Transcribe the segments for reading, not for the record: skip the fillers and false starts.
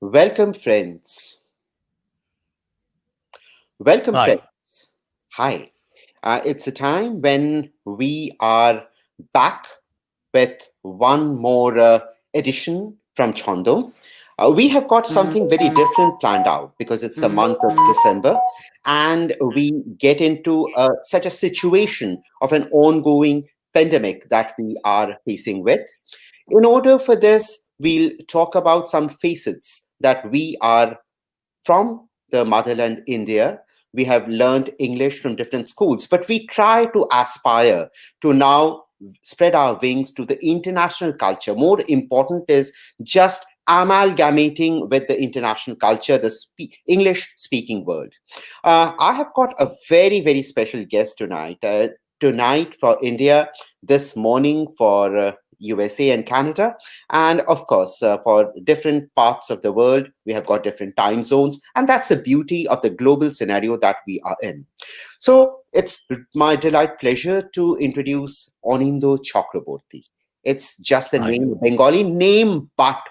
Welcome, friends. Welcome, Hi. friends. Hi. It's a time when we are back with one more edition from Chondo. We have got something very different planned out because it's the month of December, and we get into such a situation of an ongoing pandemic that we are facing with. In order for this, we'll talk about some facets that we are from the motherland India. We have learned English from different schools, but we try to aspire to now spread our wings to the international culture. More important is just amalgamating with the international culture, the English speaking world. I have got a very, very special guest tonight. Tonight for India, this morning for USA and Canada, and of course, for different parts of the world, we have got different time zones. And that's the beauty of the global scenario that we are in. So it's my delight pleasure to introduce Anindo Chakraborti. It's just the Hi. name, Bengali name, but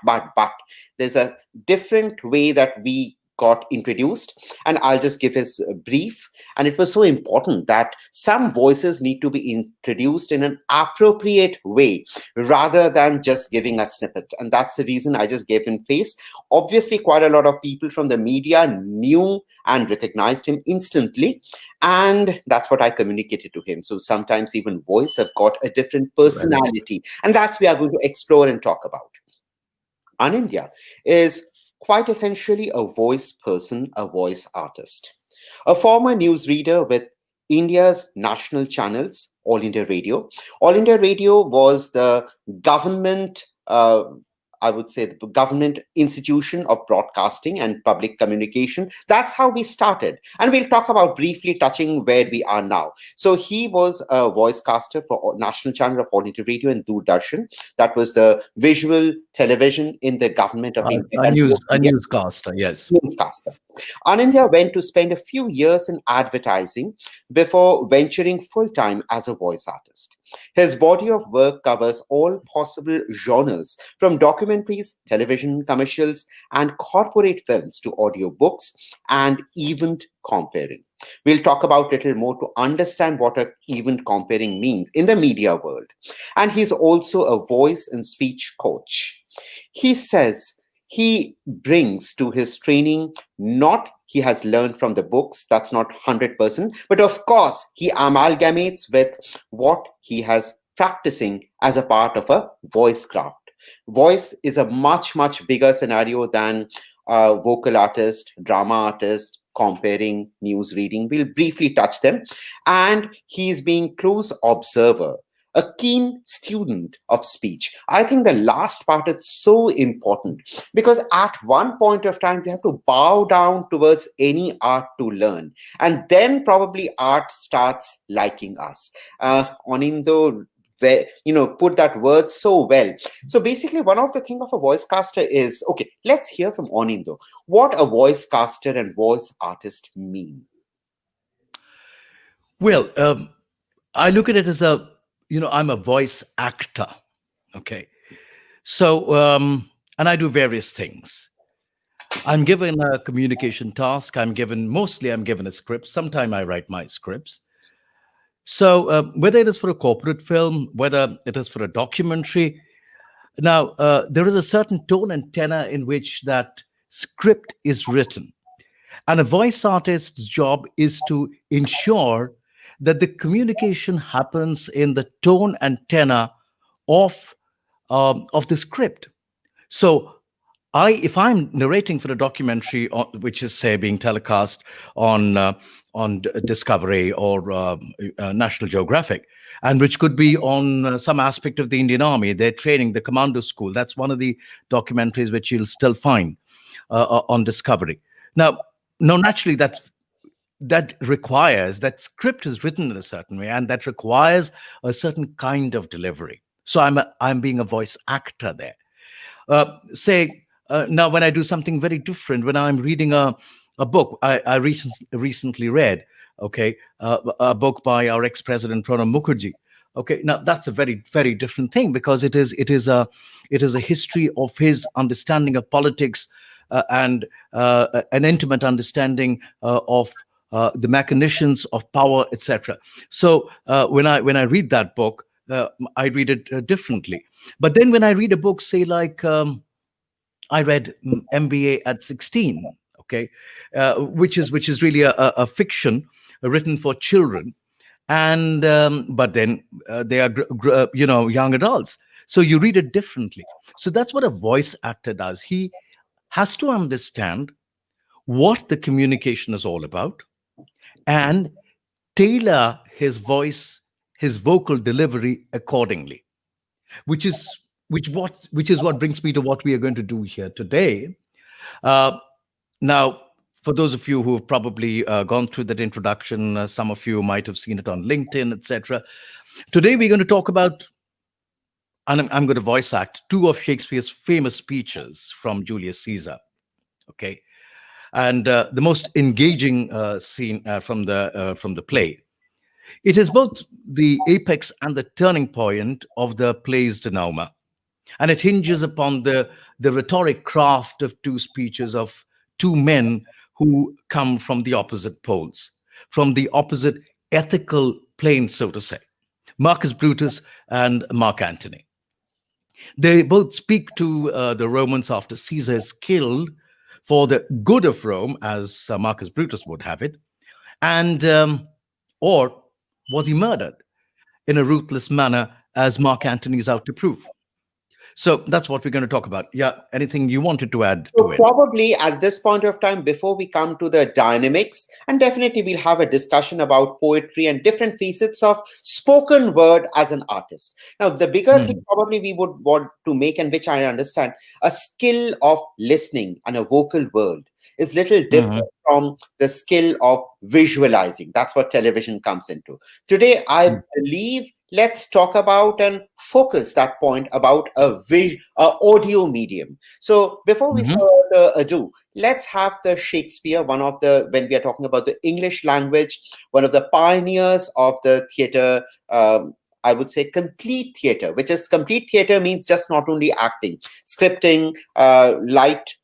there's a different way that we got introduced, and I'll just give his brief. And it was so important that some voices need to be introduced in an appropriate way rather than just giving a snippet. And that's the reason I just gave him face. Obviously, quite a lot of people from the media knew and recognized him instantly. And that's what I communicated to him. So sometimes even voice have got a different Right. personality. And that's we are going to explore and talk about. Anindya is quite essentially a voice person, a voice artist, a former newsreader with India's national channels, All India Radio. All India Radio was the government, I would say, the government institution of broadcasting and public communication. That's how we started. And we'll talk about briefly touching where we are now. So he was a voice caster for national channel of All India Radio and Doordarshan. That was the visual television in the government of India. And A newscaster, yes. newscaster. Anindya went to spend a few years in advertising before venturing full time as a voice artist. His body of work covers all possible genres, from documentaries, television commercials, and corporate films to audiobooks and event comparing. We'll talk about it a little more to understand what a event comparing means in the media world. And he's also a voice and speech coach. He says he brings to his training not he has learned from the books, that's not 100%, but of course he amalgamates with what he has practicing as a part of a voice craft. Voice is a much bigger scenario than vocal artist, drama artist, comparing, news reading. We'll briefly touch them. And he's being close observer, a keen student of speech. I think the last part is so important because at one point of time, we have to bow down towards any art to learn. And then probably art starts liking us. Anindo, put that word so well. So basically, one of the thing of a voice caster is, okay, let's hear from Anindo. What a voice caster and voice artist mean? Well, I look at it as I'm a voice actor. Okay. So, and I do various things. I'm given a communication task. Mostly I'm given a script. Sometimes I write my scripts. So, whether it is for a corporate film, whether it is for a documentary, now there is a certain tone and tenor in which that script is written. And a voice artist's job is to ensure that the communication happens in the tone and tenor of of the script. So if I'm narrating for a documentary, which is say being telecast on Discovery or National Geographic, and which could be on some aspect of the Indian Army, their training, the commando school. That's one of the documentaries which you'll still find on Discovery. Now, naturally, that requires that script is written in a certain way, and that requires a certain kind of delivery. So I'm being a voice actor there. Now, when I do something very different, when I'm reading a book, I recently read, okay, a book by our ex-president Pranab Mukherjee. Okay, now that's a very, very different thing because it is a history of his understanding of politics and an intimate understanding of the machinations of power, etc. So when I read that book, I read it differently. But then when I read a book, say like I read MBA at 16, okay, which is really a fiction written for children, and but then they are young adults, so you read it differently. So that's what a voice actor does. He has to understand what the communication is all about and tailor his voice, his vocal delivery accordingly, which is what brings me to what we are going to do here today. uh, Now, for those of you who have probably gone through that introduction, some of you might have seen it on LinkedIn, etc. Today, we're going to talk about, and I'm going to voice act two of Shakespeare's famous speeches from Julius Caesar. Okay, and the most engaging scene from the play. It is both the apex and the turning point of the play's denouement, and it hinges upon the rhetoric craft of two speeches of two men who come from the opposite poles, from the opposite ethical plane, so to say, Marcus Brutus and Mark Antony. They both speak to the Romans after Caesar is killed for the good of Rome, as Marcus Brutus would have it, and or was he murdered in a ruthless manner, as Mark Antony is out to prove? So that's what we're going to talk about. Yeah, anything you wanted to add to So it? probably at this point of time, before we come to the dynamics, and definitely we'll have a discussion about poetry and different facets of spoken word as an artist. Now, the bigger thing Mhm. probably we would want to make, and which I understand, a skill of listening and a vocal world is little Mhm. different from the skill of visualizing. That's what television comes into. Today, I believe let's talk about and focus that point about a audio medium. So before we Mhm. further ado, let's have the Shakespeare, one of the, when we are talking about the English language, one of the pioneers of the theater. I would say complete theater, which is complete theater means just not only acting, scripting, light,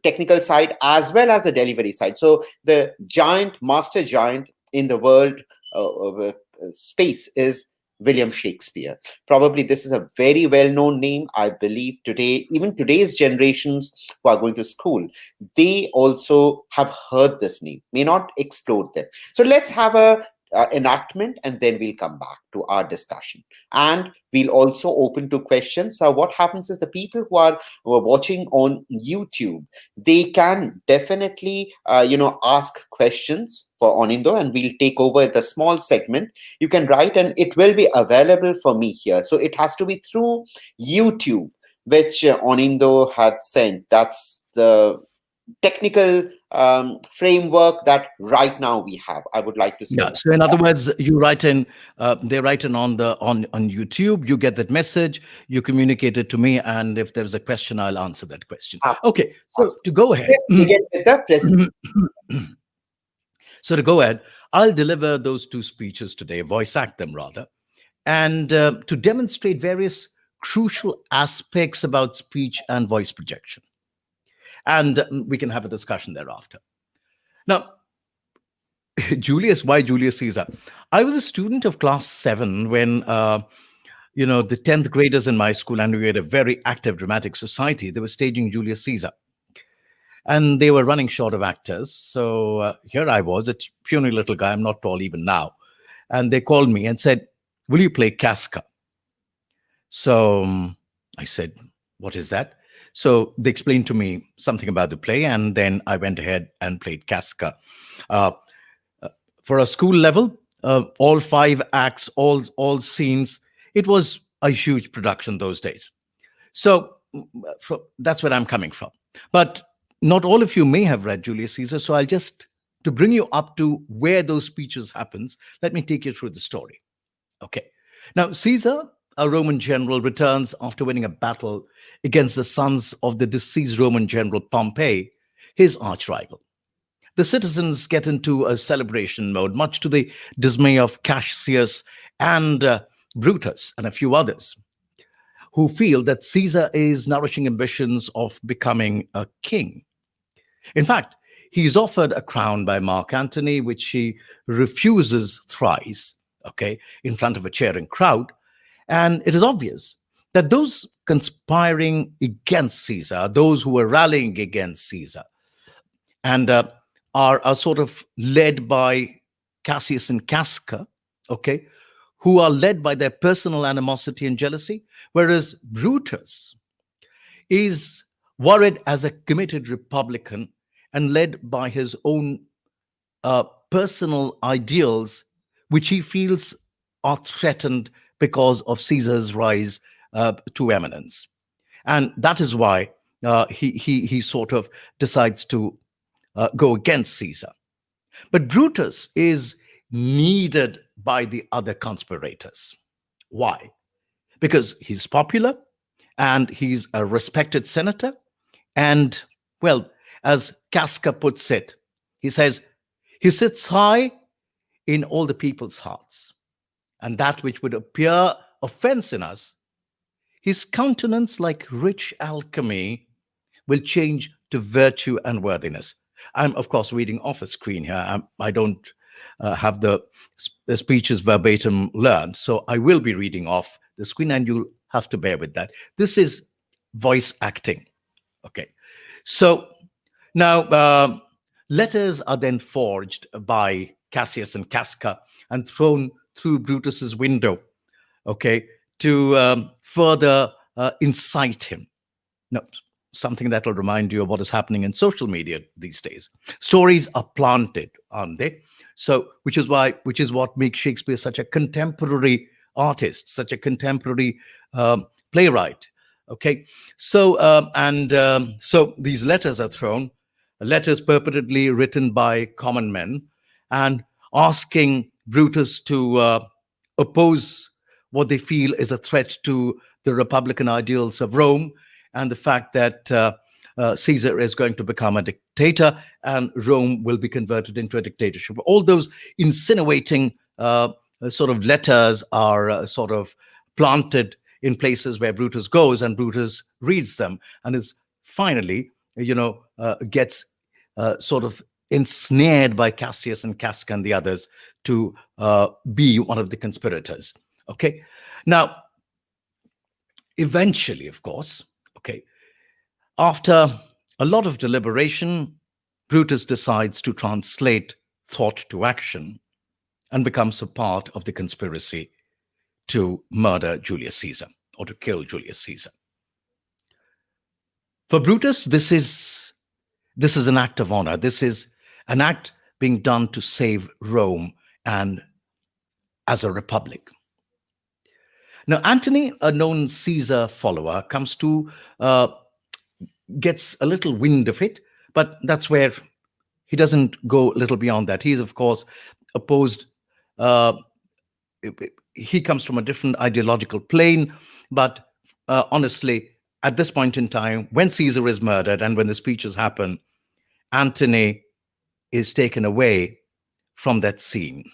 technical side, as well as the delivery side. So the giant, master giant in the world space is William Shakespeare. Probably this is a very well known name. I believe today, even today's generations who are going to school, they also have heard this name, may not explode them. So let's have a enactment and then we'll come back to our discussion. And we'll also open to questions. So what happens is the people who are watching on YouTube, they can definitely ask questions for Onindo, and we'll take over the small segment. You can write and it will be available for me here. So it has to be through YouTube, which Onindo had sent. That's the technical framework that right now we have. I would like to say Yeah. something. So in other words, you write in, they write in on YouTube. You get that message. You communicate it to me, and if there's a question, I'll answer that question. Okay. So to go ahead. Let's begin with the present. So to go ahead, I'll deliver those two speeches today, voice act them rather, and to demonstrate various crucial aspects about speech and voice projection. And we can have a discussion thereafter. Now, why Julius Caesar? I was a student of class 7 when, the 10th graders in my school, and we had a very active dramatic society. They were staging Julius Caesar, and they were running short of actors. So here I was, a puny little guy. I'm not tall even now. And they called me and said, "Will you play Casca?" So I said, "What is that?" So they explained to me something about the play, and then I went ahead and played Casca. Uh, for a school level, all 5 acts, all scenes. It was a huge production those days. So that's where I'm coming from. But not all of you may have read Julius Caesar, so I'll just to bring you up to where those speeches happens. Let me take you through the story. Okay. Now Caesar, a Roman general, returns after winning a battle against the sons of the deceased Roman general Pompey, his arch rival. The citizens get into a celebration mode, much to the dismay of Cassius and Brutus and a few others, who feel that Caesar is nourishing ambitions of becoming a king. In fact, he's offered a crown by Mark Antony, which he refuses thrice, okay, in front of a cheering crowd. And it is obvious that those conspiring against Caesar, those who were rallying against Caesar, and are sort of led by Cassius and Casca, okay, who are led by their personal animosity and jealousy, whereas Brutus is worried as a committed Republican and led by his own personal ideals, which he feels are threatened because of Caesar's rise to eminence. And that is why he sort of decides to go against Caesar. But Brutus is needed by the other conspirators. Why? Because he's popular and he's a respected senator. And, well, as Casca puts it, he says, he sits high in all the people's hearts. And that which would appear offense in us, his countenance, like rich alchemy, will change to virtue and worthiness. I'm, of course, reading off a screen here. I don't have the speeches verbatim learned, so I will be reading off the screen, and you'll have to bear with that. This is voice acting. Okay. So now letters are then forged by Cassius and Casca and thrown through Brutus's window, okay, to further incite him. No, something that will remind you of what is happening in social media these days. Stories are planted, aren't they? So, which is what makes Shakespeare such a contemporary artist, such a contemporary playwright. Okay, so so these letters are thrown, letters purportedly written by common men, and asking Brutus to oppose what they feel is a threat to the republican ideals of Rome, and the fact that Caesar is going to become a dictator and Rome will be converted into a dictatorship. All those insinuating sort of letters are sort of planted in places where Brutus goes, and Brutus reads them and is finally, gets sort of ensnared by Cassius and Casca and the others to be one of the conspirators. Okay. Now, eventually, of course, okay, after a lot of deliberation, Brutus decides to translate thought to action and becomes a part of the conspiracy to murder Julius Caesar, or to kill Julius Caesar. For Brutus, this is an act of honor. This is an act being done to save Rome and as a republic. Now, Antony, a known Caesar follower, gets a little wind of it, but that's where he doesn't go a little beyond that. He's, of course, opposed. He comes from a different ideological plane, but honestly, at this point in time, when Caesar is murdered and when the speeches happen, Antony is taken away from that scene.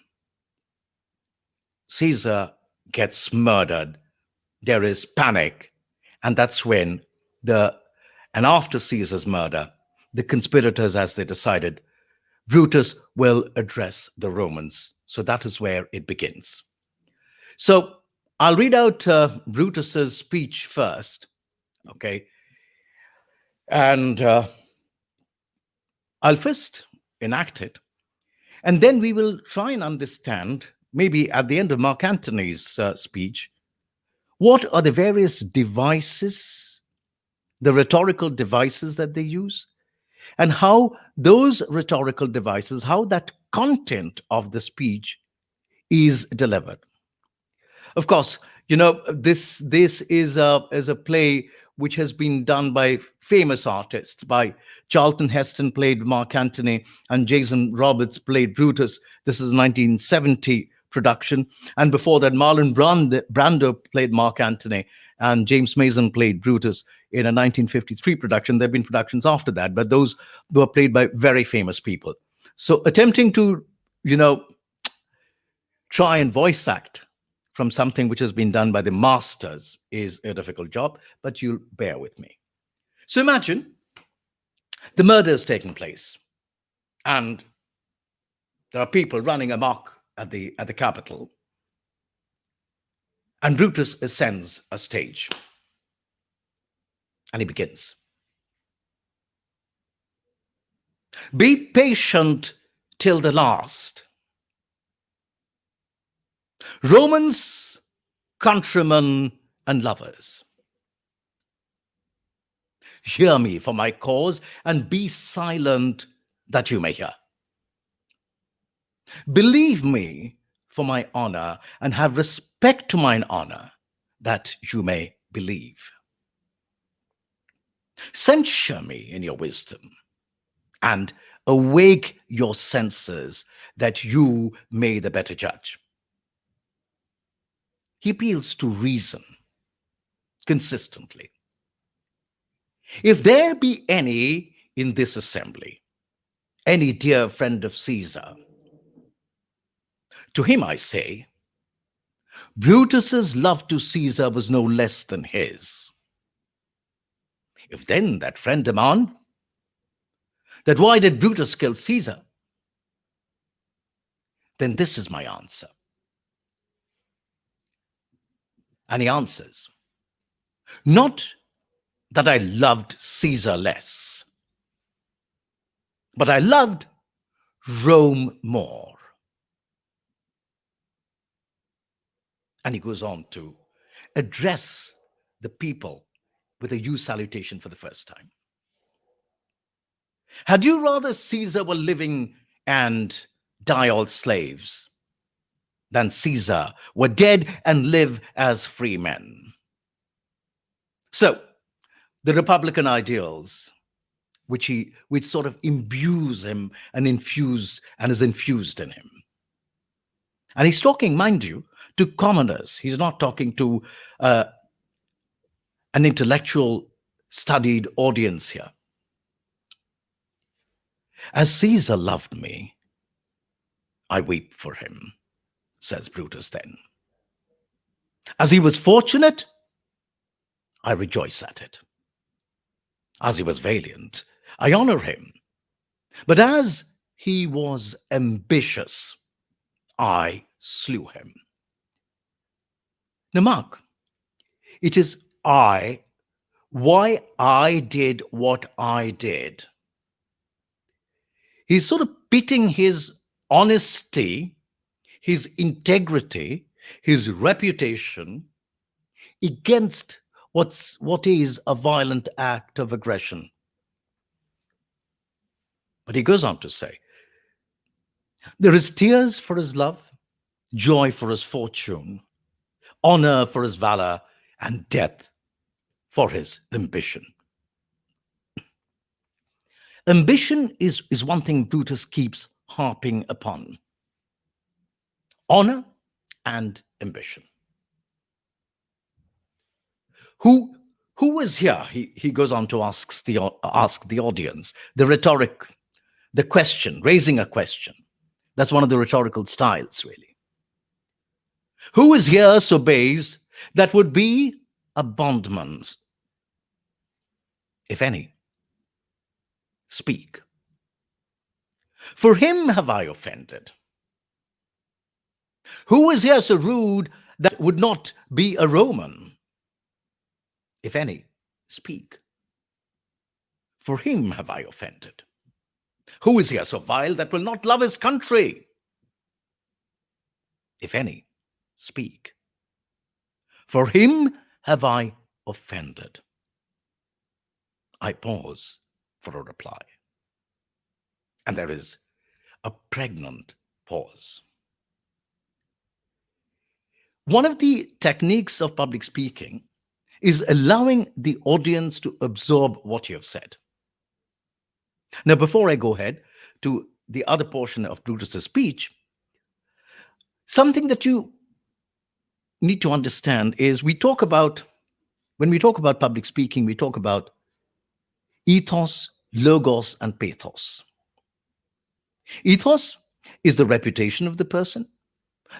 Caesar gets murdered. There is panic. And that's when and after Caesar's murder, the conspirators, as they decided, Brutus will address the Romans. So that is where it begins. So I'll read out Brutus's speech first, okay? And I'll first enact it, and then we will try and understand, maybe at the end of Mark Antony's speech, what are the various devices, the rhetorical devices that they use, and how those rhetorical devices, how that content of the speech is delivered. Of course, this is a play which has been done by famous artists. By Charlton Heston played Mark Antony, and Jason Roberts played Brutus. This is a 1970 production. And before that, Marlon Brando played Mark Antony, and James Mason played Brutus in a 1953 production. There have been productions after that, but those were played by very famous people. So attempting to, try and voice act from something which has been done by the masters is a difficult job, but you'll bear with me. So imagine The murder is taking place, and there are people running amok at the Capitol, and Brutus ascends a stage, and he begins. Be patient till the last. Romans, countrymen, and lovers, hear me for my cause, and be silent that you may hear. Believe me for my honor, and have respect to mine honor, that you may believe. Censure me in your wisdom, and awake your senses, that you may the better judge. He appeals to reason consistently. If there be any in this assembly, any dear friend of Caesar, to him I say, Brutus's love to Caesar was no less than his. If then that friend demand that why did Brutus kill Caesar, then this is my answer. And he answers, not that I loved Caesar less, but I loved Rome more. And he goes on to address the people with a you salutation for the first time. Had you rather Caesar were living and die all slaves, than Caesar were dead and live as free men? So, the Republican ideals, which sort of imbues him and is infused in him. And he's talking, mind you, to commoners. He's not talking to an intellectual, studied audience here. As Caesar loved me, I weep for him, says Brutus then. As he was fortunate, I rejoice at it. As he was valiant, I honor him. But as he was ambitious, I slew him. Now mark, it is why I did what I did. He's sort of pitting his honesty, his integrity, his reputation against what is a violent act of aggression. But he goes on to say, there is tears for his love, joy for his fortune, honor for his valor, and death for his ambition. Ambition is one thing Brutus keeps harping upon. Honor and ambition. Who is here? He goes on to ask the audience, the rhetoric, the question, raising a question. That's one of the rhetorical styles, really. Who is here so base that would be a bondman, if any? Speak. For him have I offended. Who is here so rude that would not be a Roman? If any, speak. For him have I offended. Who is here so vile that will not love his country? If any, speak. For him have I offended. I pause for a reply. And there is a pregnant pause. One of the techniques of public speaking is allowing the audience to absorb what you have said. Now, before I go ahead to the other portion of Brutus's speech, something that you need to understand is when we talk about public speaking, we talk about ethos, logos, and pathos. Ethos is the reputation of the person.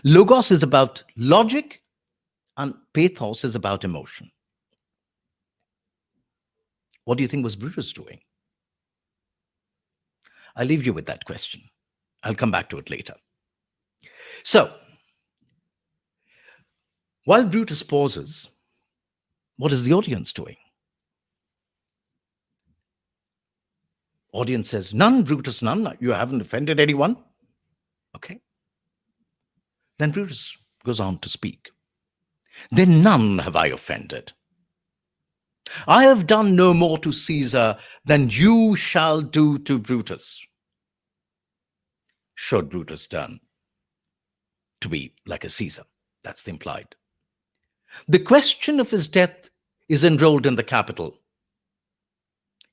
Logos is about logic, and pathos is about emotion. What do you think was Brutus doing? I leave you with that question. I'll come back to it later. So, while Brutus pauses, what is the audience doing? Audience says, none, Brutus, none. You haven't offended anyone. Okay. Then Brutus goes on to speak. Then none have I offended. I have done no more to Caesar than you shall do to Brutus. Should Brutus turn to be like a Caesar? That's the implied. The question of his death is enrolled in the Capitol.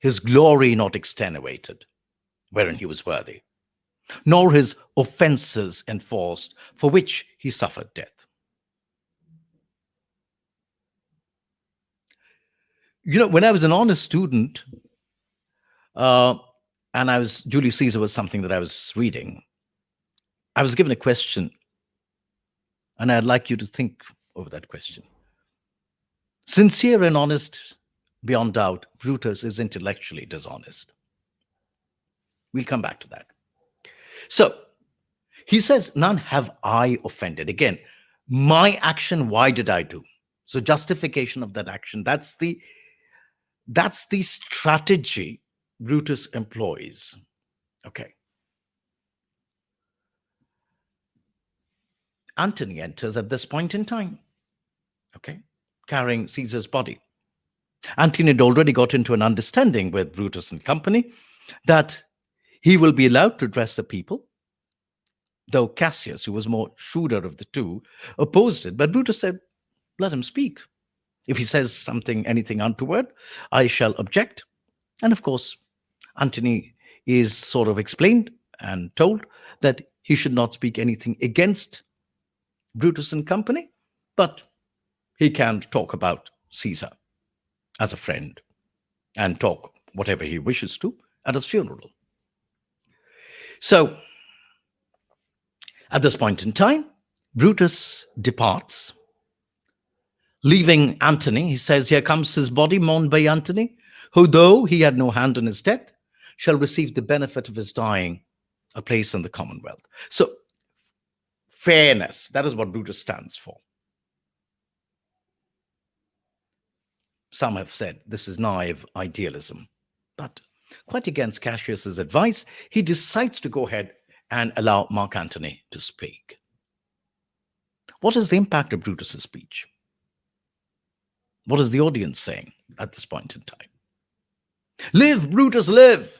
His glory not extenuated, wherein he was worthy, nor his offences enforced, for which he suffered death. When I was an honest student, and Julius Caesar was something that I was reading, I was given a question, and I'd like you to think over that question. Sincere and honest, beyond doubt, Brutus is intellectually dishonest. We'll come back to that. So, he says, none have I offended. Again, my action, why did I do? So justification of that action, that's the strategy Brutus employs. Okay. Antony enters at this point in time, okay, carrying Caesar's body. Antony had already got into an understanding with Brutus and company that he will be allowed to address the people, though Cassius, who was more shrewder of the two, opposed it. But Brutus said, let him speak. If he says anything untoward, I shall object. And of course, Antony is sort of explained and told that he should not speak anything against Brutus and company, but he can talk about Caesar as a friend and talk whatever he wishes to at his funeral. So, at this point in time, Brutus departs, leaving Antony. He says, here comes his body, mourned by Antony, who, though he had no hand in his death, shall receive the benefit of his dying, a place in the commonwealth. So, fairness, that is what Brutus stands for. Some have said this is naive idealism, but quite against Cassius's advice, he decides to go ahead and allow Mark Antony to speak. What is the impact of Brutus's speech? What is the audience saying at this point in time? Live, Brutus, live!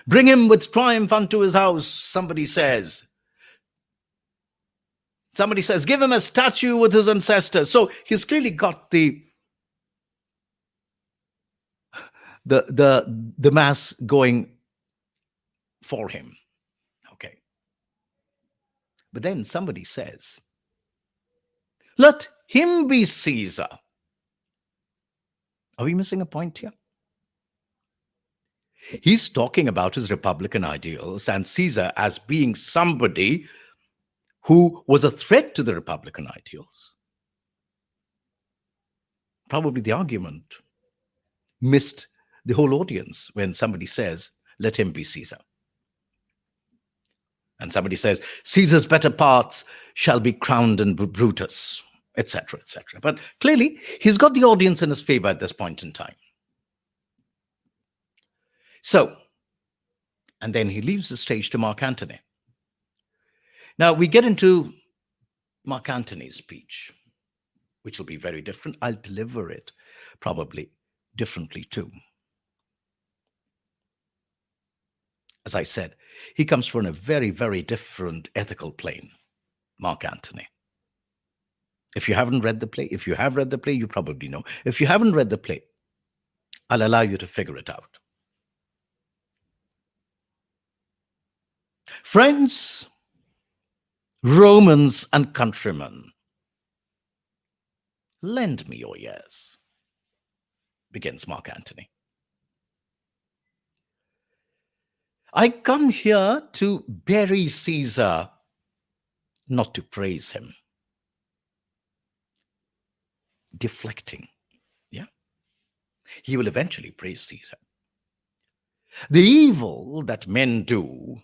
Bring him with triumph unto his house, somebody says. Somebody says, give him a statue with his ancestors. So he's clearly got the mass going for him. Okay. But then somebody says, let him be Caesar. Are we missing a point here? He's talking about his Republican ideals and Caesar as being somebody who was a threat to the Republican ideals. Probably the argument missed the whole audience when somebody says, let him be Caesar. And somebody says, Caesar's better parts shall be crowned in Brutus, etc., etc. But clearly, he's got the audience in his favor at this point in time. So, and then he leaves the stage to Mark Antony. Now, we get into Mark Antony's speech, which will be very different. I'll deliver it probably differently too. As I said, he comes from a very, very different ethical plane, Mark Antony. If you haven't read the play, if you have read the play, you probably know. If you haven't read the play, I'll allow you to figure it out. Friends, Romans and countrymen, lend me your ears, begins Mark Antony. I come here to bury Caesar, not to praise him. Deflecting, yeah? He will eventually praise Caesar. The evil that men do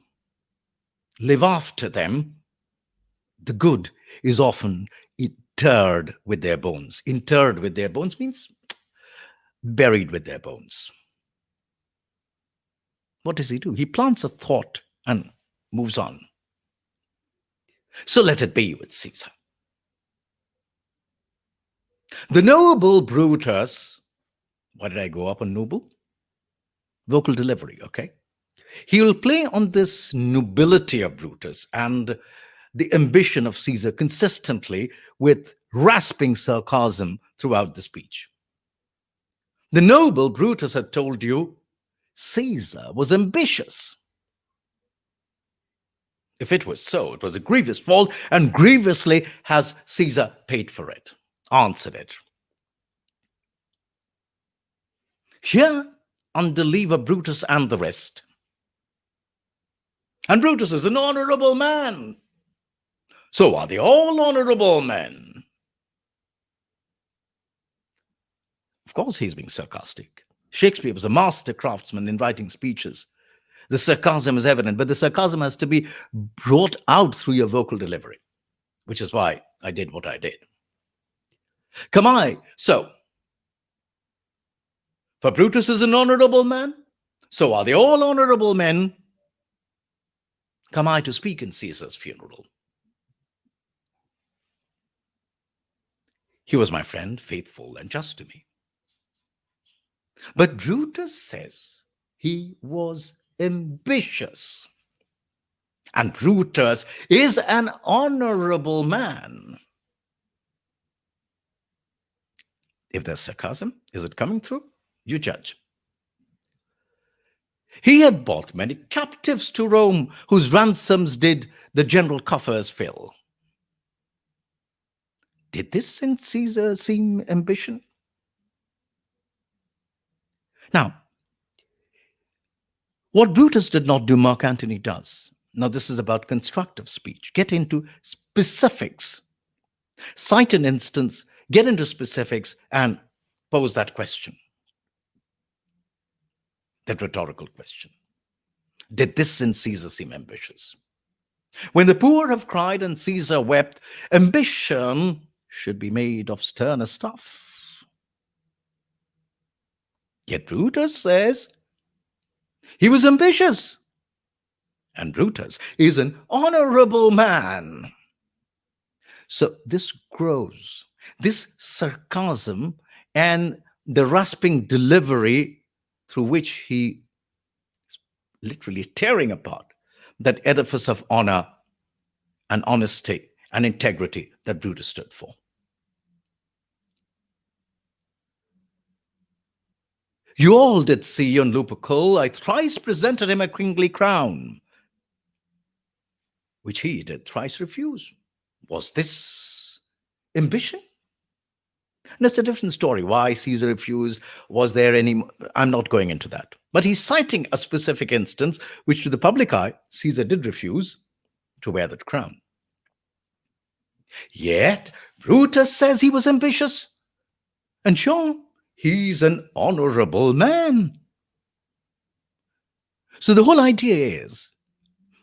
live after them, the good is often interred with their bones. Interred with their bones means buried with their bones. What does he do? He plants a thought and moves on. So let it be with Caesar. The noble Brutus, why did I go up on noble? Vocal delivery, okay? He will play on this nobility of Brutus and the ambition of Caesar consistently with rasping sarcasm throughout the speech. The noble Brutus had told you Caesar was ambitious. If it was so, it was a grievous fault, and grievously has Caesar paid for it, answered it. Here, unbeliever Brutus and the rest. And Brutus is an honorable man. So are they all honorable men? Of course, he's being sarcastic. Shakespeare was a master craftsman in writing speeches. The sarcasm is evident, but the sarcasm has to be brought out through your vocal delivery, which is why I did what I did. So, for Brutus is an honorable man, so are they all honorable men. Come I to speak in Caesar's funeral. He was my friend, faithful and just to me. But Brutus says he was ambitious. And Brutus is an honorable man. If there's sarcasm, is it coming through? You judge. He had bought many captives to Rome, whose ransoms did the general coffers fill. Did this in Caesar seem ambition? Now, what Brutus did not do, Mark Antony does. Now, this is about constructive speech. Get into specifics. Cite an instance, get into specifics, and pose that question. That rhetorical question. Did this in Caesar seem ambitious? When the poor have cried and Caesar wept, ambition should be made of sterner stuff. Yet Brutus says he was ambitious. And Brutus is an honorable man. So this grows. This sarcasm and the rasping delivery through which he is literally tearing apart that edifice of honor and honesty and integrity that Brutus stood for. You all did see on Lupercal, I thrice presented him a kingly crown, which he did thrice refuse. Was this ambition? And it's a different story. Why Caesar refused? Was there any? I'm not going into that. But he's citing a specific instance, which to the public eye, Caesar did refuse to wear that crown. Yet, Brutus says he was ambitious. And sure, he's an honorable man. So the whole idea is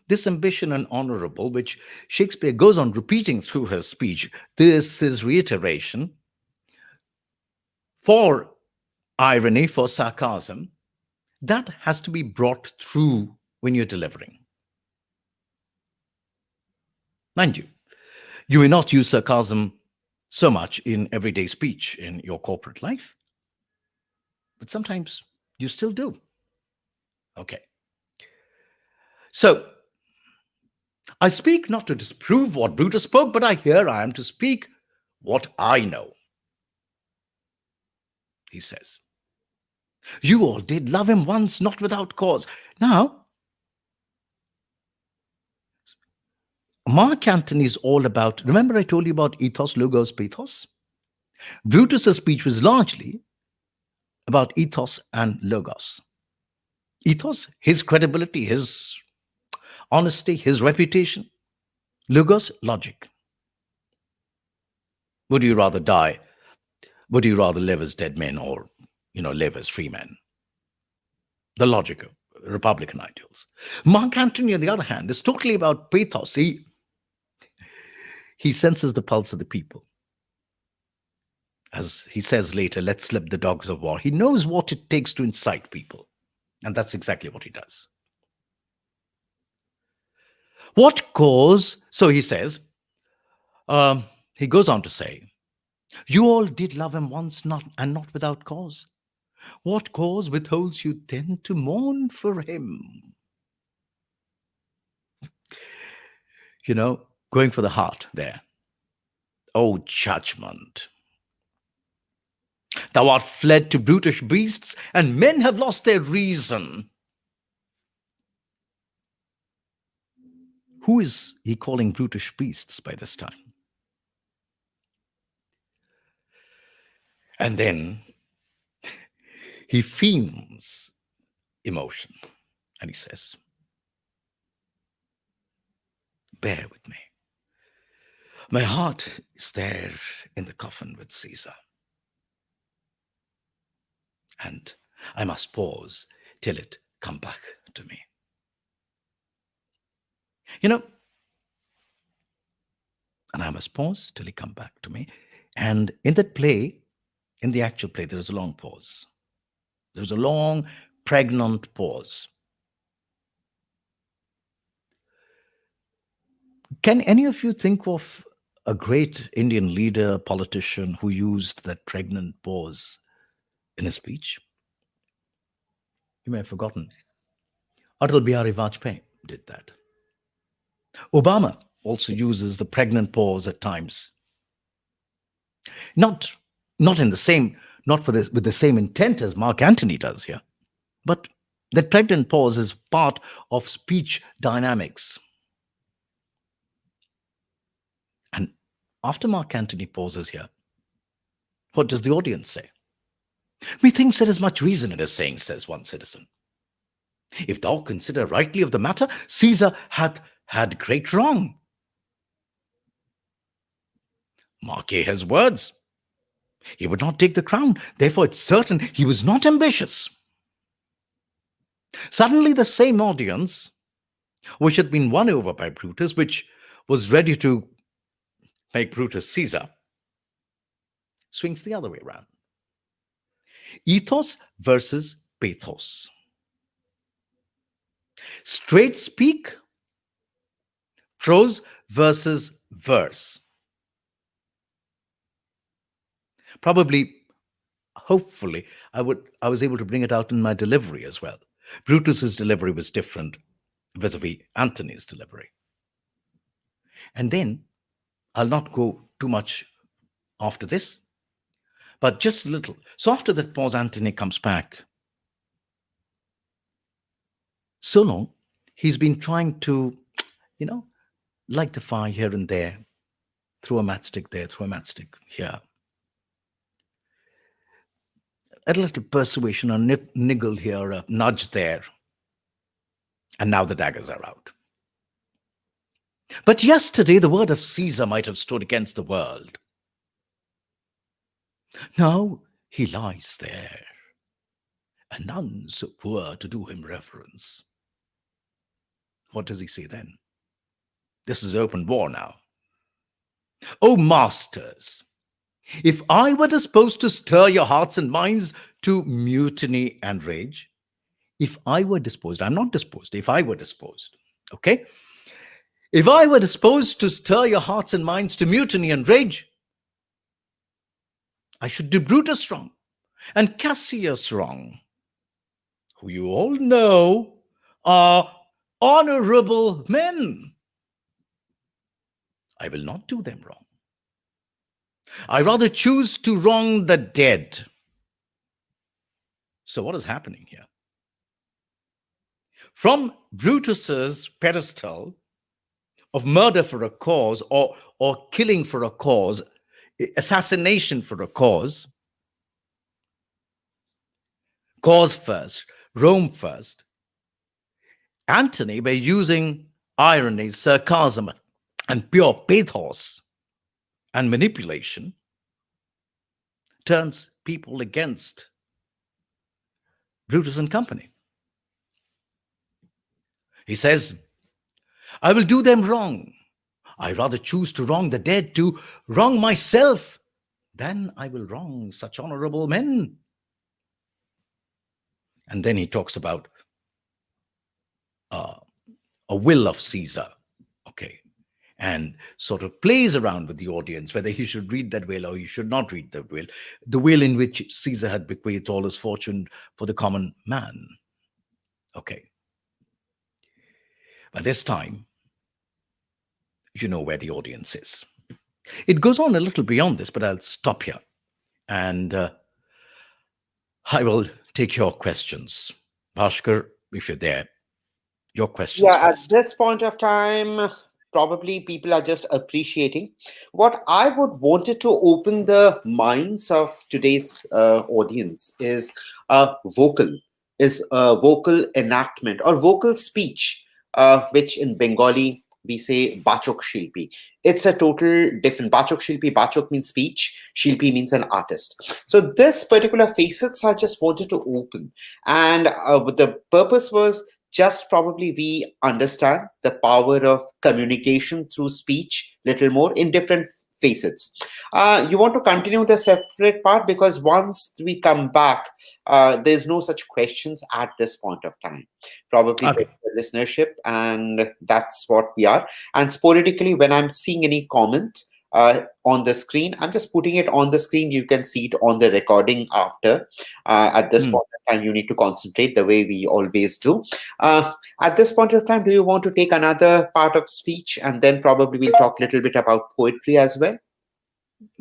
this ambition and honorable, which Shakespeare goes on repeating through his speech, this is reiteration for irony, for sarcasm, that has to be brought through when you're delivering. Mind you, you may not use sarcasm so much in everyday speech in your corporate life, but sometimes you still do. Okay. So, I speak not to disprove what Brutus spoke, but I am to speak what I know. He says, you all did love him once, not without cause. Now, Mark Antony is all about, remember I told you about ethos, logos, pathos? Brutus's speech was largely about ethos and logos. Ethos, his credibility, his honesty, his reputation. Logos, logic. Would you rather die? Would you rather live as dead men or, live as free men? The logic Republican ideals. Mark Antony, on the other hand, is totally about pathos. He senses the pulse of the people. As he says later, let's slip the dogs of war. He knows what it takes to incite people. And that's exactly what he does. What cause, so he says, he goes on to say, you all did love him once, not without cause. What cause withholds you then to mourn for him? Going for the heart there. O judgment! Thou art fled to brutish beasts, and men have lost their reason. Who is he calling brutish beasts by this time? And then he feigns emotion, and he says, bear with me. My heart is there in the coffin with Caesar. And I must pause till it come back to me. And I must pause till he come back to me. And in that play, in the actual play, there is a long pause. There's a long, pregnant pause. Can any of you think of a great Indian leader, politician who used that pregnant pause in a speech? You may have forgotten. Atal Bihari Vajpayee did that. Obama also uses the pregnant pause at times. Not in the same, not for this with the same intent as Mark Antony does here, but that pregnant pause is part of speech dynamics. And after Mark Antony pauses here, what does the audience say? Methinks there is much reason in his saying, says one citizen. If thou consider rightly of the matter, Caesar hath had great wrong. Mark ye his words. He would not take the crown, therefore it's certain he was not ambitious. Suddenly the same audience, which had been won over by Brutus, which was ready to make Brutus Caesar, swings the other way around. Ethos versus pathos. Straight speak, prose versus verse. Probably, hopefully, I was able to bring it out in my delivery as well. Brutus's delivery was different vis-a-vis Antony's delivery. And then, I'll not go too much after this, but just a little. So after that pause, Antony comes back. So long, he's been trying to, light the fire here and there, throw a matchstick there, throw a matchstick here. A little persuasion, a niggle here, a nudge there. And now the daggers are out. But yesterday, the word of Caesar might have stood against the world. Now he lies there, and none so poor to do him reverence. What does he say then? This is open war now. O masters, if I were disposed to stir your hearts and minds to mutiny and rage, if I were disposed, I'm not disposed, if I were disposed, okay? If I were disposed to stir your hearts and minds to mutiny and rage, I should do Brutus wrong and Cassius wrong, who you all know are honorable men. I will not do them wrong. I rather choose to wrong the dead. So what is happening here? From Brutus's pedestal of murder for a cause or killing for a cause, assassination for a cause first, Rome first, Antony, by using irony, sarcasm, and pure pathos and manipulation, turns people against Brutus and company. He says, I will do them wrong. I rather choose to wrong the dead, to wrong myself, than I will wrong such honorable men. And then he talks about uh, a will of Caesar. Okay. And sort of plays around with the audience whether he should read that will or he should not read the will in which Caesar had bequeathed all his fortune for the common man. Okay. By this time, you know where the audience is. It goes on a little beyond this, but I'll stop here and I will take your questions. Bhaskar, if you're there, your questions Yeah, at first. this point of time, probably people are just appreciating. What I would wanted to open the minds of today's audience is vocal enactment or vocal speech, which in Bengali we say bachok shilpi. It's a total different bachok shilpi. Bachok means speech, shilpi means an artist. So this particular facets I just wanted to open, and the purpose was just probably we understand the power of communication through speech little more in different facets. You want to continue the separate part because once we come back, there's no such questions at this point of time. Probably Okay. the listenership, and that's what we are. And sporadically, when I'm seeing any comment on the screen, I'm just putting it on the screen. You can see it on the recording after. At this Hmm. point of time, you need to concentrate the way we always do. At this point of time, do you want to take another part of speech and then probably we'll talk a little bit about poetry as well?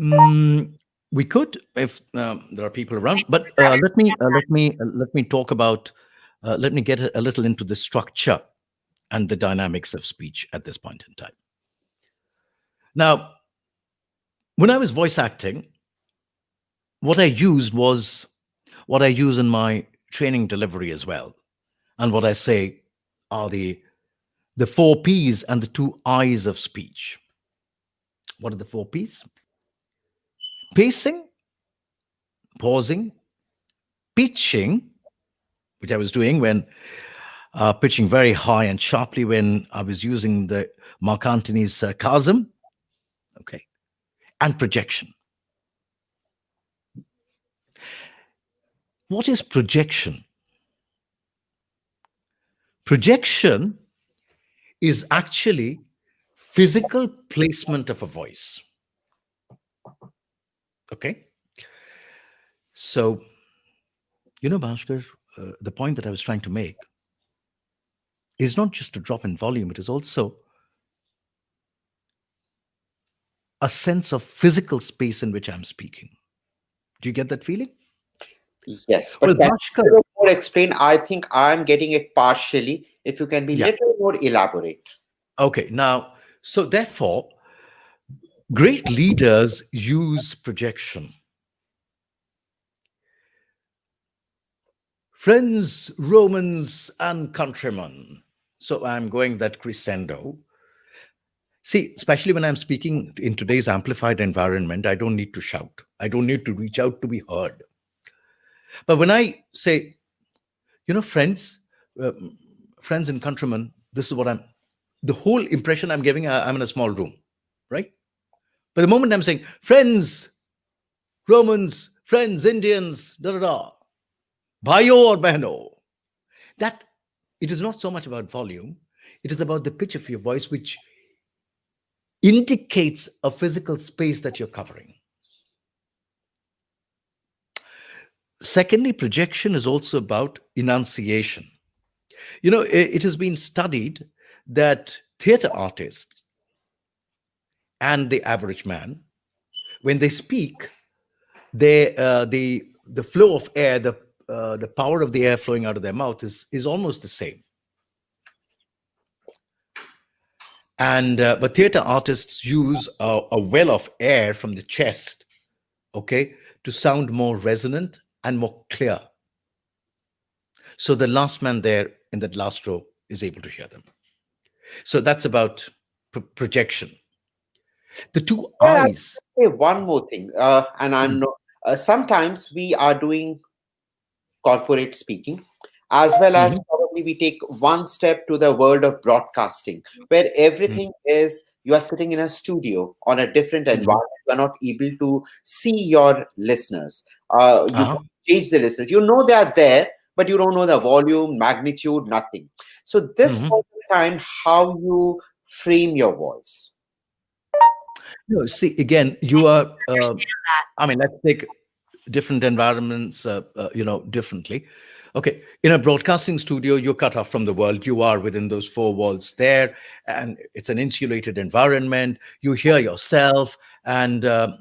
Mm, we could, if there are people around, but let me talk about. Let me get a little into the structure and the dynamics of speech at this point in time. Now, when I was voice acting, what I used was what I use in my training delivery as well, and what I say are the four P's and the two I's of speech. What are the four P's? Pacing, pausing, pitching, which I was doing when pitching very high and sharply when I was using the Mark Antony's sarcasm, okay, and projection. What is projection? Projection is actually physical placement of a voice. Okay, so Bhaskar, the point that I was trying to make is not just a drop in volume; it is also a sense of physical space in which I'm speaking. Do you get that feeling? Yes, Well, but can you a Bhaskar, little more explain? I think I'm getting it partially. If you can be yeah. little more elaborate. Okay, now, so therefore, great leaders use projection. Friends, Romans, and countrymen. So I'm going that crescendo. See, especially when I'm speaking in today's amplified environment, I don't need to shout. I don't need to reach out to be heard. But when I say, friends, uh, friends and countrymen, this is what the whole impression I'm giving, I'm in a small room, right? But the moment I'm saying, friends, Romans, friends, Indians, da da da, bhayo or behno, that it is not so much about volume, it is about the pitch of your voice, which indicates a physical space that you're covering. Secondly, projection is also about enunciation. It has been studied that theater artists and the average man, when they speak, the flow of air, the power of the air flowing out of their mouth is almost the same. And but theater artists use a well of air from the chest, okay, to sound more resonant and more clear. So the last man there in that last row is able to hear them. So that's about projection. The two Well, I'll eyes. say one more thing, and Hmm. I'm not, sometimes we are doing corporate speaking as well as Mhm. suddenly we take one step to the world of broadcasting, where Mm, everything is you are sitting in a studio on a different mhm. environment. You are not able to see your listeners. You Uh-huh. can gauge the listeners. You know they are there, but you don't know the volume, magnitude, nothing. So this Mhm. was the time how you frame your voice. No, see, again, you are, I mean, let's take different environments, differently. Okay, in a broadcasting studio, you're cut off from the world. You are within those four walls there, and it's an insulated environment. You hear yourself, and whether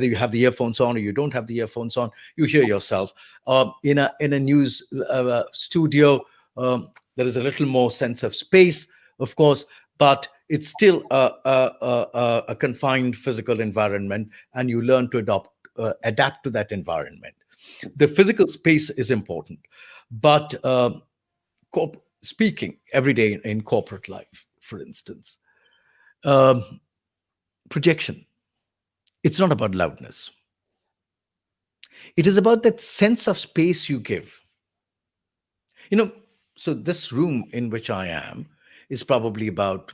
you have the earphones on or you don't have the earphones on, you hear yourself. In a news studio, there is a little more sense of space, of course, but it's still a confined physical environment, and you learn to adapt to that environment. The physical space is important, but speaking every day in corporate life, for instance, um, projection. It's not about loudness. It is about that sense of space you give. You know, so this room in which I am is probably about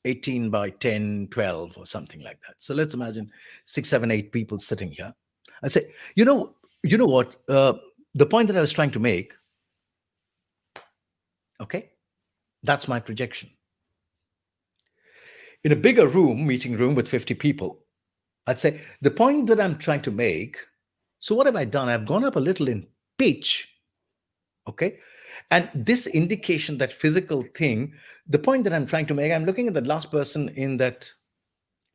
18 by 10, 12, or something like that. So let's imagine 6, 7, 8 people sitting here. I say, you know what? The point that I was trying to make, okay, that's my projection. In a bigger room, meeting room with 50 people, I'd say the point that I'm trying to make. So what have I done? I've gone up a little in pitch, okay? And this indication, that physical thing, the point that I'm trying to make, I'm looking at the last person in that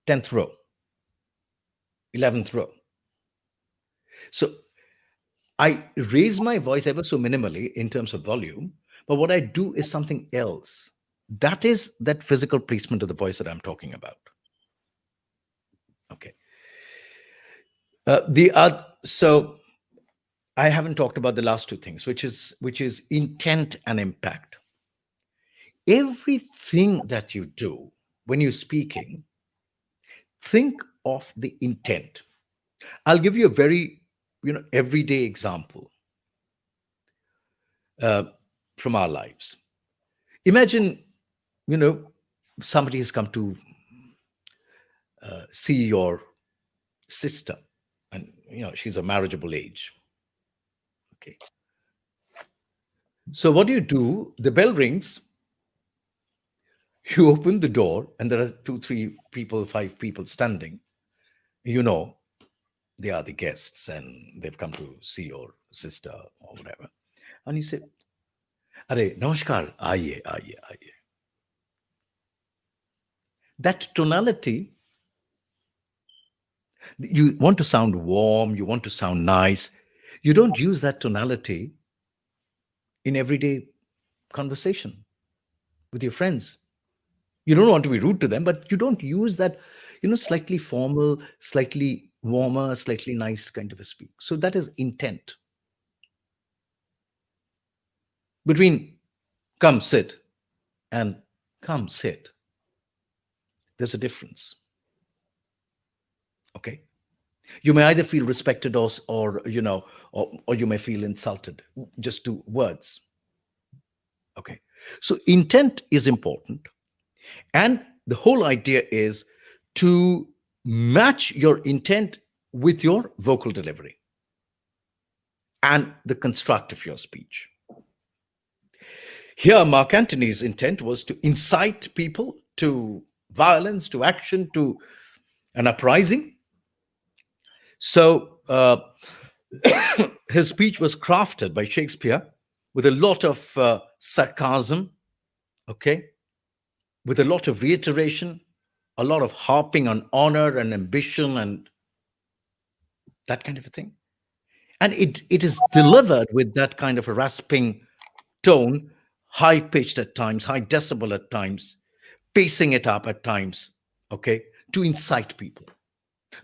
10th row, 11th row. So I raise my voice ever so minimally in terms of volume, but what I do is something else. That is that physical placement of the voice that I'm talking about. Okay. The so I haven't talked about the last two things, which is intent and impact. Everything that you do when you're speaking, think of the intent. I'll give you a very everyday example uh, from our lives. Imagine you know somebody has come to see your sister, and she's a marriageable age. Okay, so what do? The bell rings, you open the door, and there are two, three people, five people standing. you know they are the guests, and they've come to see your sister or whatever. And you say, "Are namaskar, aye, aye, aye." That tonality, you want to sound warm, you want to sound nice. You don't use that tonality in everyday conversation with your friends. You don't want to be rude to them, but you don't use that slightly formal, slightly warmer, slightly nice kind of a speak. So that is intent. Between "come sit" and "come sit," there's a difference. Okay, you may either feel respected, or you may feel insulted. Just two words. Okay, so intent is important, and the whole idea is to match your intent with your vocal delivery and the construct of your speech. Here, Mark Antony's intent was to incite people to violence, to action, to an uprising. So his speech was crafted by Shakespeare with a lot of sarcasm, okay, with a lot of reiteration, a lot of harping on honor and ambition and that kind of a thing. And it is delivered with that kind of a rasping tone, high pitched at times, high decibel at times, pacing it up at times, okay, to incite people.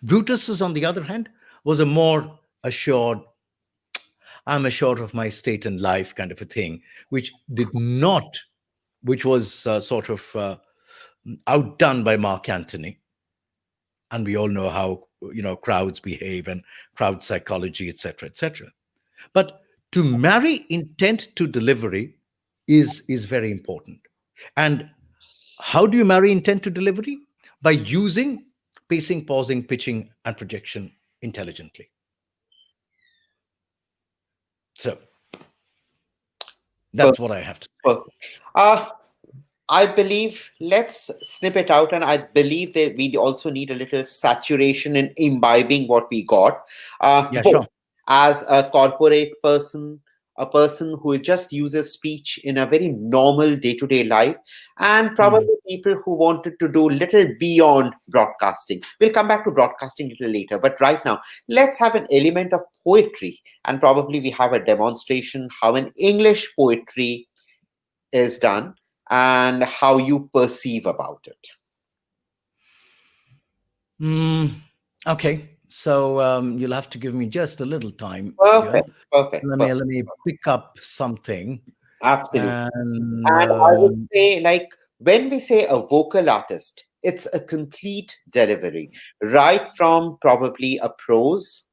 Brutus's, on the other hand, was a more assured, "I'm assured of my state in life" kind of a thing, which did not, which was sort of outdone by Mark Antony. And we all know how crowds behave and crowd psychology, etc., etc. But To marry intent to delivery is very important. And how do you marry intent to delivery? By using pacing, pausing, pitching, and projection intelligently. So Per- that's what I have to say. per- Uh, I believe let's snip it out, and I believe that we also need a little saturation in imbibing what we got. Yeah, Both sure. as a corporate person, a person who just uses speech in a very normal day-to-day life, and Mm. probably people who wanted to do little beyond broadcasting. We'll come back to broadcasting a little later, but right now, let's have an element of poetry, and probably we have a demonstration how an English poetry is done and how you perceive about it. Mm, okay. So you'll have to give me just a little time here. Perfect, perfect, perfect. Let me pick up something. Absolutely. And And I would say, like, when we say a vocal artist, it's a complete delivery, right from probably a prose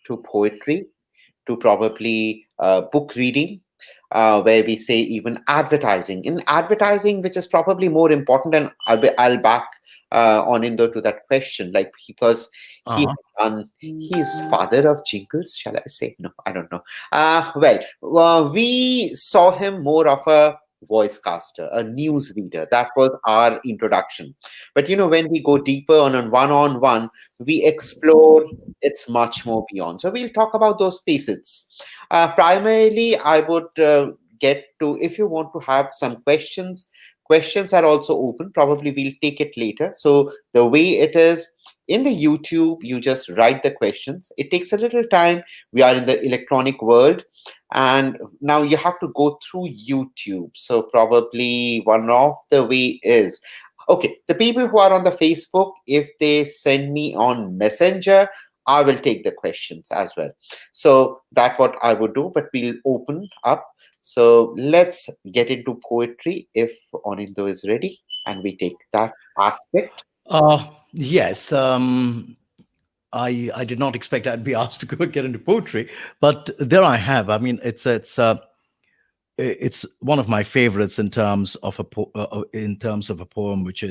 to poetry to probably book reading, where we say even advertising. In advertising, which is probably more important, and I'll back on Indo to that question, like because he uh he's father of jingles, shall I say? No, I don't know. We saw him more of a voice caster, a news reader. That was our introduction. But when we go deeper on one, we explore it's much more beyond. So we'll talk about those pieces. Primarily, I would get to, if you want to have some questions, questions are also open. Probably we'll take it later. So the way it is in the YouTube, you just write the questions. It takes a little time. We are in the electronic world. And now you have to go through YouTube. So probably one of the way is, okay, the people who are on the Facebook, if they send me on Messenger, I will take the questions as well. So that's what I would do, but we'll open up. So let's get into poetry if Onindo is ready and we take that aspect. yes. I did not expect I'd be asked to go get into poetry, but there I have. I mean, it's one of my favorites in terms of in terms of a poem which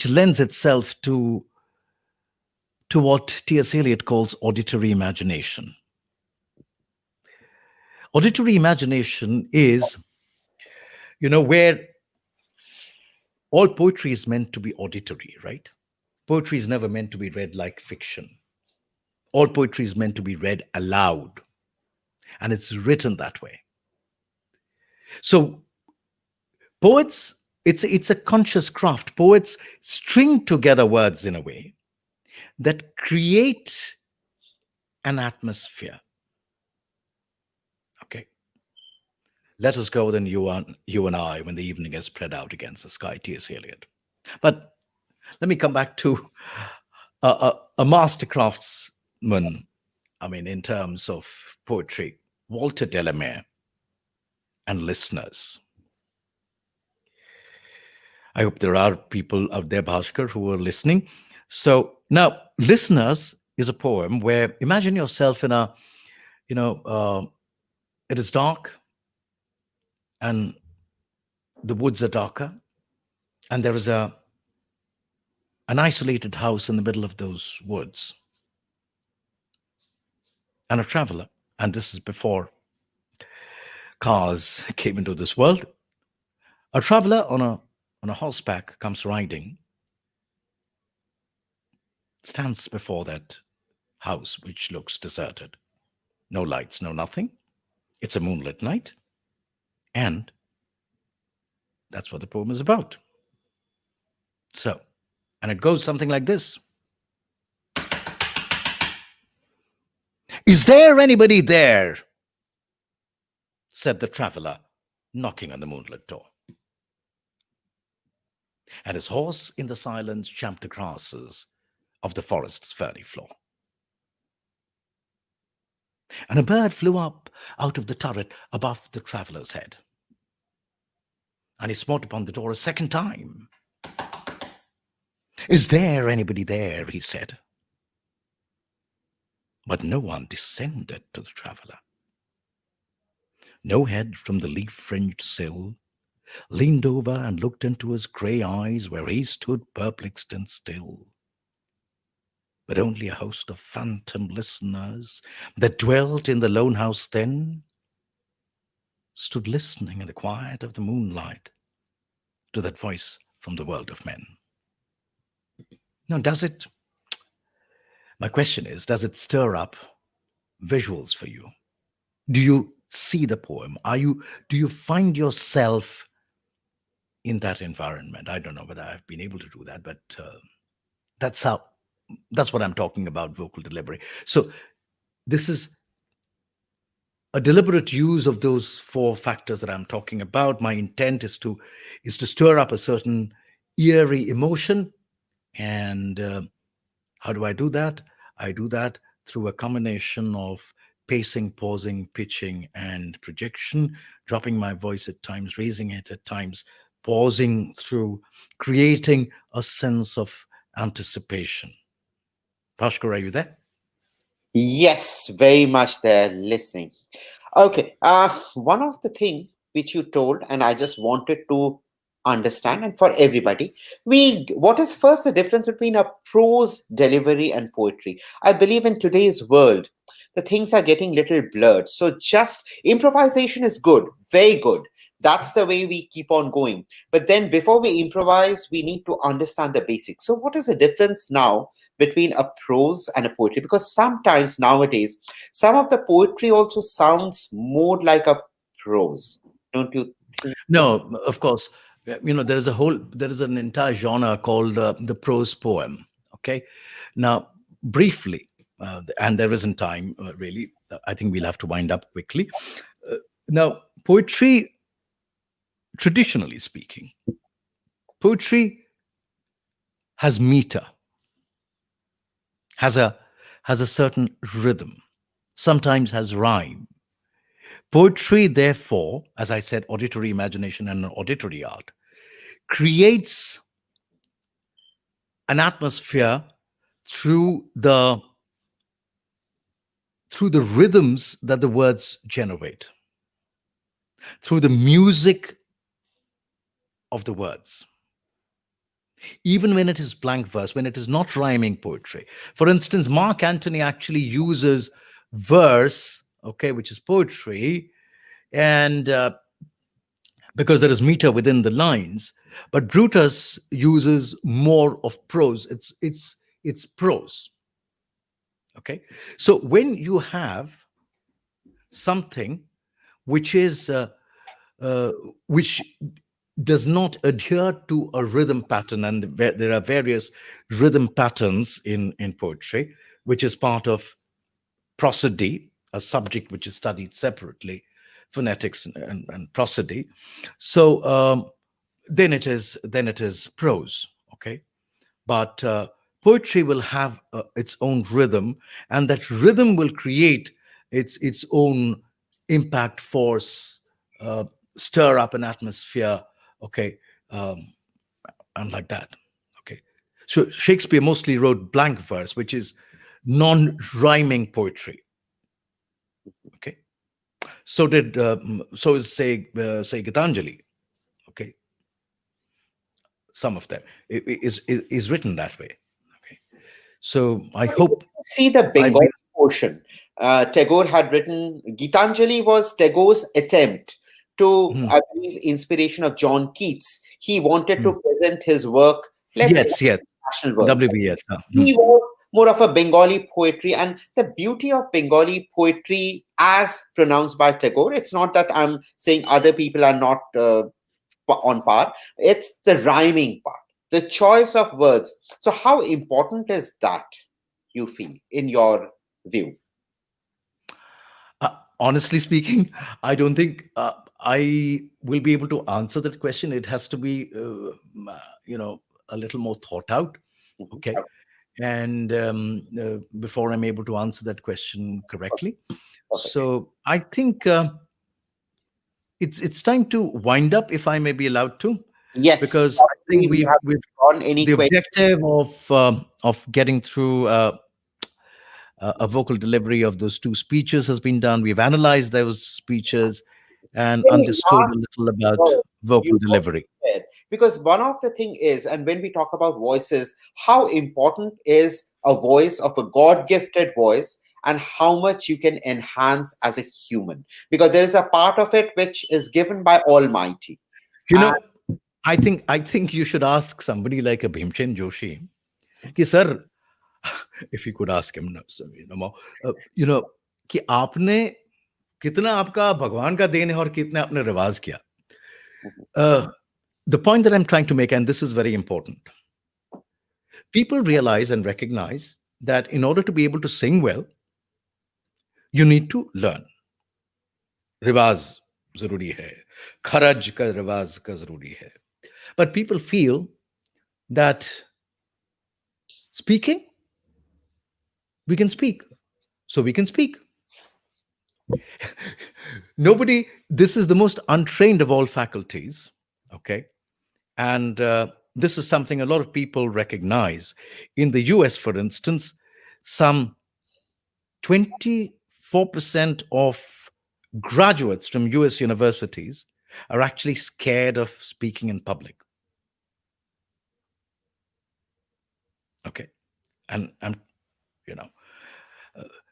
lends itself to what T.S. Eliot calls auditory imagination. Auditory imagination is, where all poetry is meant to be auditory, right? Poetry is never meant to be read like fiction. All poetry is meant to be read aloud, and it's written that way. So poets, it's a conscious craft. Poets string together words in a way that create an atmosphere. Okay, let us go then, you and I, when the evening has spread out against the sky. T.S. Eliot. But let me come back to a master craftsman. I mean, in terms of poetry, Walter Delamere, and listeners. I hope there are people out there, Bhaskar, who are listening. So now, listeners is a poem where imagine yourself in a, you know, it is dark and the woods are darker, and there is an isolated house in the middle of those woods, and a traveler. And this is before cars came into this world. A traveler on a horseback comes riding, stands before that house, which looks deserted. No lights, no nothing. It's a moonlit night. And that's what the poem is about. So, and it goes something like this. Is there anybody there? Said the traveler, knocking on the moonlit door. And his horse in the silence champed the grasses of the forest's ferny floor. And a bird flew up out of the turret above the traveler's head. And he smote upon the door a second time. Is there anybody there? He said. But no one descended to the traveler. No head from the leaf-fringed sill leaned over and looked into his grey eyes where he stood perplexed and still. But only a host of phantom listeners that dwelt in the lone house then stood listening in the quiet of the moonlight to that voice from the world of men. Now, my question is, does it stir up visuals for you? Do you see the poem? Do you find yourself in that environment? I don't know whether I've been able to do that, but that's how, that's what I'm talking about, vocal delivery. So this is a deliberate use of those four factors that I'm talking about. My intent is to stir up a certain eerie emotion. And how do I do that? I do that through a combination of pacing, pausing, pitching, and projection, dropping my voice at times, raising it at times, pausing through, creating a sense of anticipation. Bhaskar, are you there? Yes, very much there listening. Okay, one of the thing which you told, and I just wanted to understand, and for everybody, what is first the difference between a prose delivery and poetry? I believe in today's world, the things are getting little blurred. So just improvisation is good, very good. That's the way we keep on going. But then before we improvise, we need to understand the basics. So what is the difference now between a prose and a poetry? Because sometimes nowadays, some of the poetry also sounds more like a prose. Don't you think? No, of course. There is an entire genre called the prose poem. Okay. Now, briefly, and there isn't time really. I think we'll have to wind up quickly. Now, poetry, traditionally speaking, poetry has meter, has a certain rhythm, sometimes has rhyme. Poetry, therefore, as I said, auditory imagination and an auditory art, creates an atmosphere through the rhythms that the words generate, through the music of the words. Even when it is blank verse, when it is not rhyming poetry. For instance, Mark Antony actually uses verse, okay, which is poetry, and because there is meter within the lines, but Brutus uses more of prose. It's prose. Okay, so when you have something which is which does not adhere to a rhythm pattern, and there are various rhythm patterns in poetry, which is part of prosody, a subject which is studied separately, phonetics and prosody. So then it is prose. Okay, but poetry will have its own rhythm, and that rhythm will create its own impact, force, stir up an atmosphere. Okay, and like that. Okay, so Shakespeare mostly wrote blank verse, which is non-rhyming poetry. Okay, so is say Gitanjali. Okay, some of them is written that way. Okay, so I hope See the I've Bengali been. portion. Tagore had written, Gitanjali was Tagore's attempt to, Hmm, I believe, inspiration of John Keats. He wanted hmm. to present his work, let's say, Yes, yes, national work. WBS. He was more of a Bengali poetry, and the beauty of Bengali poetry, as pronounced by Tagore, it's not that I'm saying other people are not on par. It's the rhyming part, the choice of words. So, how important is that, you feel, in your view? Honestly speaking, I don't think I will be able to answer that question. It has to be, a little more thought out. Mhm. Okay, and before I'm able to answer that question correctly, Perfect. so I think it's time to wind up, if I may be allowed to, Yes, because I think you have we've gone any the question. objective of getting through a vocal delivery of those two speeches has been done. We've analyzed those speeches and Very understood last a little about word vocal you want delivery. to share. Because one of the thing is, and when we talk about voices, how important is a voice of a God-gifted voice, and how much you can enhance as a human. Because there is a part of it which is given by Almighty. You And know, I think you should ask somebody like a Bhimchen Joshi, कि sir, if you could ask him, no, so, you know, कि आपने कितना आपका भगवान का then है और कितना आपने रिवाज किया. Uh, the point that I'm trying to make, and this is very important, people realize and recognize that in order to be able to sing well, you need to learn. रिवाज जरूरी है, खरज का रिवाज का जरूरी है. But people feel that speaking, we can speak, so we can speak. Nobody, this is the most untrained of all faculties, okay? And this is something a lot of people recognize. In the US, for instance, some 24% of graduates from US universities are actually scared of speaking in public. Okay. And you know,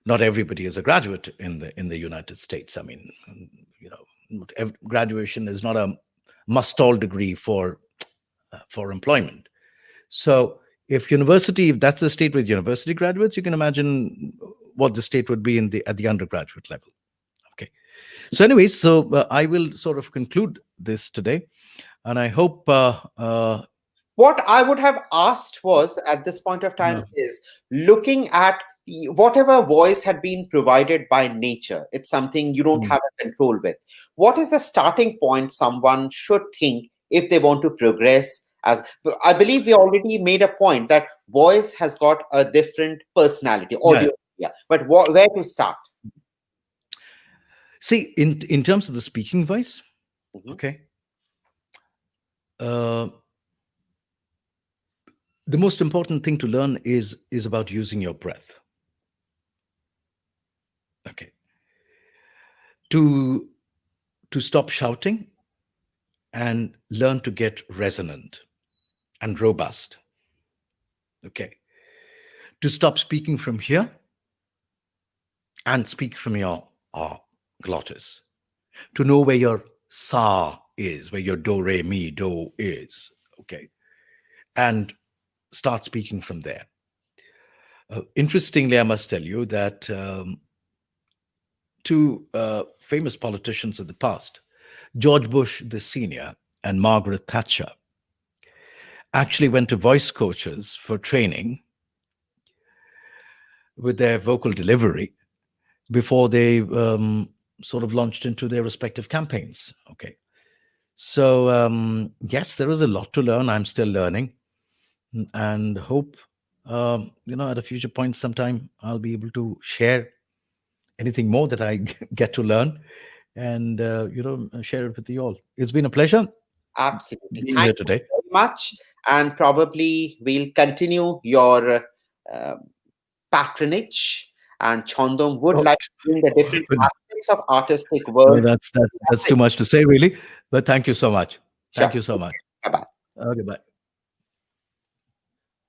not everybody is a graduate in the United States. I mean, you know, graduation is not a must-all degree for employment. So if that's the state with university graduates, you can imagine what the state would be at the undergraduate level. Okay. So anyways, I will sort of conclude this today, and I hope what I would have asked was at this point of time is looking at whatever voice had been provided by nature. It's something you don't have a control with. What is the starting point someone should think if they want to progress? As I believe we already made a point that voice has got a different personality, yeah. audio, yeah. But where to start? See, in terms of the speaking voice, okay. The most important thing to learn is about using your breath. Okay. To stop shouting and learn to get resonant and robust. Okay. To stop speaking from here and speak from your glottis. To know where your sa is, where your do, re, mi, do is. Okay. And start speaking from there. Interestingly, I must tell you that two famous politicians of the past, George Bush the senior and Margaret Thatcher, actually went to voice coaches for training with their vocal delivery before they sort of launched into their respective campaigns. Okay. So yes, there is a lot to learn. I'm still learning, and hope at a future point sometime I'll be able to share anything more that I get to learn, and share it with you all. It's been a pleasure Absolutely. being Thank here you today. very much. And probably we'll continue your patronage. And Chandam would Oh, like to bring the different aspects of artistic no, work. that's too much to say, really. But thank you so much. Sure. Thank you so much. Bye bye. Okay, bye.